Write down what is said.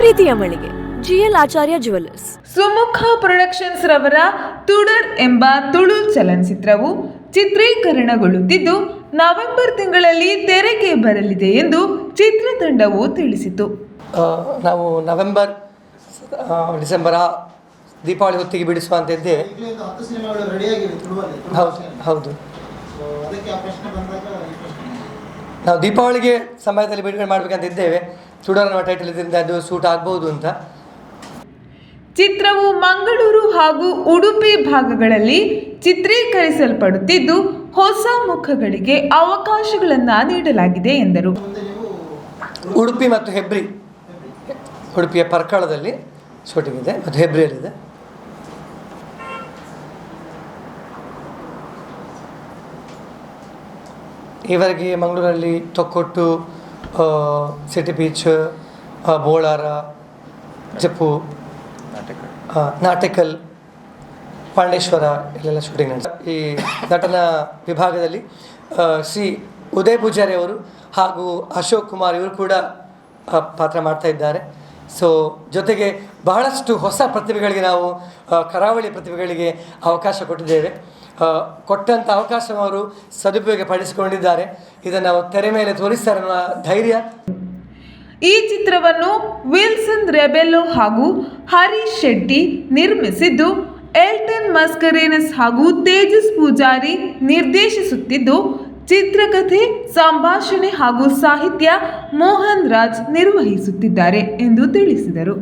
ಪ್ರೀತಿಯ ಮಳಿಗೆ GL ಆಚಾರ್ಯ jewellers. Sumukha productions ರವರ ತುಡರ್ ಎಂಬ ತುಳು ಚಲನಚಿತ್ರವು ಚಿತ್ರೀಕರಣಗೊಳ್ಳುತ್ತಿದ್ದು ನವೆಂಬರ್ ತಿಂಗಳಲ್ಲಿ ತೆರೆಗೆ ಬರಲಿದೆ ಎಂದು ಚಿತ್ರತಂಡವು ತಿಳಿಸಿತು. ನಾವು ನವೆಂಬರ್ ಡಿಸೆಂಬರ್ ದೀಪಾವಳಿ ಹೊತ್ತಿಗೆ ಬಿಡಿಸುವಂತ ಇದ್ದೇವೆ. ಹೌದು ನಾವು ದೀಪಾವಳಿಗೆ ಸಮಯದಲ್ಲಿ ಬಿಡುಗಡೆ ಮಾಡಬೇಕಂತ ಇದ್ದೇವೆ. ತುಡರ್ ಅನ್ನೋ ಟೈಟಲ್ ಇದರಿಂದ ಅದು ಸೂಟ್ ಆಗ್ಬೋದು ಅಂತ. ಚಿತ್ರವು ಮಂಗಳೂರು ಹಾಗೂ ಉಡುಪಿ ಭಾಗಗಳಲ್ಲಿ ಚಿತ್ರೀಕರಿಸಲ್ಪಡುತ್ತಿದ್ದು ಹೊಸ ಮುಖಗಳಿಗೆ ಅವಕಾಶಗಳನ್ನು ನೀಡಲಾಗಿದೆ ಎಂದರು. ಉಡುಪಿ ಮತ್ತು ಹೆಬ್ರಿ, ಉಡುಪಿಯ ಪರ್ಕಳದಲ್ಲಿ ಶೂಟಿಂಗ್ ಇದೆ ಮತ್ತು ಹೆಬ್ರಿಯಲ್ಲಿದೆ. ಈವರೆಗೆ ಮಂಗಳೂರಲ್ಲಿ ತೊಕ್ಕೊಟ್ಟು, ಸಿಟಿ ಬೀಚ್, ಬೋಳಾರ, ಜಪ್ಪು, ನಾಟಕಲ್, ಪಾಂಡೇಶ್ವರ ಇಲ್ಲೆಲ್ಲ ಶೂಟಿಂಗ್ ನಡೆಸಿದೆ. ಈ ನಟನ ವಿಭಾಗದಲ್ಲಿ ಶ್ರೀ ಉದಯ್ ಪೂಜಾರಿ ಅವರು ಹಾಗೂ ಅಶೋಕ್ ಕುಮಾರ್ ಇವರು ಕೂಡ ಪಾತ್ರ ಮಾಡ್ತಾ ಇದ್ದಾರೆ. ಸೊ ಜೊತೆಗೆ ಬಹಳಷ್ಟು ಹೊಸ ಪ್ರತಿಭೆಗಳಿಗೆ ನಾವು ಕರಾವಳಿ ಪ್ರತಿಭೆಗಳಿಗೆ ಅವಕಾಶ ಕೊಟ್ಟಿದ್ದೇವೆ. ಕೊಟ್ಟಂಥ ಅವಕಾಶವನ್ನು ಅವರು ಸದುಪಯೋಗ ಪಡಿಸಿಕೊಂಡಿದ್ದಾರೆ. ಇದನ್ನು ನಾವು ತೆರೆ ಮೇಲೆ ತೋರಿಸ್ತಾರೆ ಅನ್ನೋ ಧೈರ್ಯ. ಈ ಚಿತ್ರವನ್ನು ವಿಲ್ಸನ್ ರೆಬೆಲ್ಲೋ ಹಾಗೂ ಹರೀಶ್ ಶೆಟ್ಟಿ ನಿರ್ಮಿಸಿದ್ದು, ಎಲ್ಟನ್ ಮಸ್ಕರೇನಸ್ ಹಾಗೂ ತೇಜಸ್ ಪೂಜಾರಿ ನಿರ್ದೇಶಿಸುತ್ತಿದ್ದು, ಚಿತ್ರಕಥೆ, ಸಂಭಾಷಣೆ ಹಾಗೂ ಸಾಹಿತ್ಯ ಮೋಹನ್ ರಾಜ್ ನಿರ್ವಹಿಸುತ್ತಿದ್ದಾರೆ ಎಂದು ತಿಳಿಸಿದರು.